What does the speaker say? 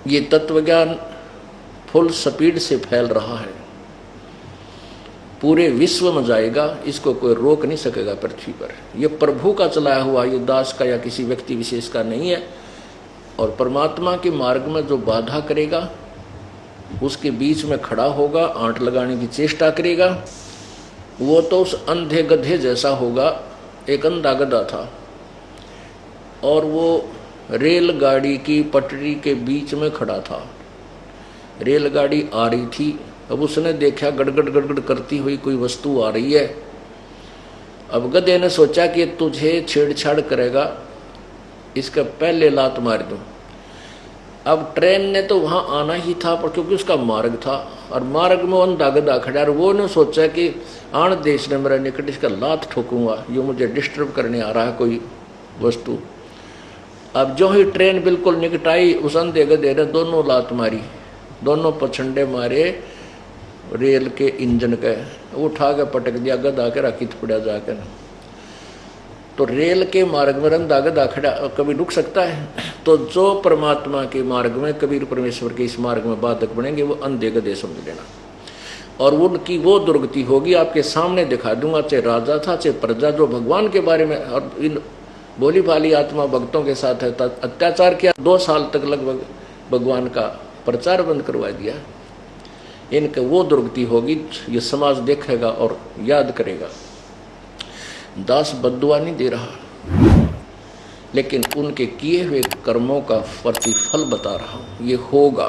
ये तत्वज्ञान full speed से फैल रहा है, पूरे विश्व में जाएगा, इसको कोई रोक नहीं सकेगा पृथ्वी पर। यह प्रभु का चलाया हुआ, ये दास का या किसी व्यक्ति विशेष का नहीं है। और परमात्मा के मार्ग में जो बाधा करेगा, उसके बीच में खड़ा होगा, आंट लगाने की चेष्टा करेगा, वो तो उस अंधे गधे जैसा होगा। एक अंधा गधा था और वो रेलगाड़ी की पटरी के बीच में खड़ा था। रेलगाड़ी आ रही थी, अब उसने देखा गड़गड़ गड़गड़ करती हुई कोई वस्तु आ रही है। अब गधे ने सोचा कि तुझे छेड़छाड़ करेगा, इसका पहले लात मार दूं। अब ट्रेन ने तो वहां आना ही था, पर क्योंकि उसका मार्ग था और मार्ग में अंधा गधा खड़ा, और वो ने सोचा कि आन देश ने मेरा निकट, इसका लात ठोकूंगा, जो मुझे डिस्टर्ब करने आ रहा है कोई वस्तु। अब जो ही ट्रेन बिल्कुल निकट आई, उस अंधे गधे ने दोनों लात मारी, दोनों पछंडे मारे रेल के इंजन के, उठा के पटक दिया, गधा के राखी पड़ा जाकर। तो रेल के मार्ग में अंधा गधा खड़ा कभी रुक सकता है? तो जो परमात्मा के मार्ग में, कबीर परमेश्वर के इस मार्ग में बाधक बनेंगे, वो अंधे गधे समझ लेना। और उनकी वो दुर्गति होगी, आपके सामने दिखा दूंगा। चाहे राजा था, चाहे प्रजा, जो भगवान के बारे में और इन बोली भाली आत्मा भक्तों के साथ है अत्याचार किया, 2 साल तक लगभग भगवान का प्रचार बंद करवा दिया। इनके वो दुर्गति होगी, ये समाज देखेगा और याद करेगा। दास बद्दुआ नहीं दे रहा, लेकिन उनके किए हुए कर्मों का प्रतिफल बता रहा हूं, ये होगा।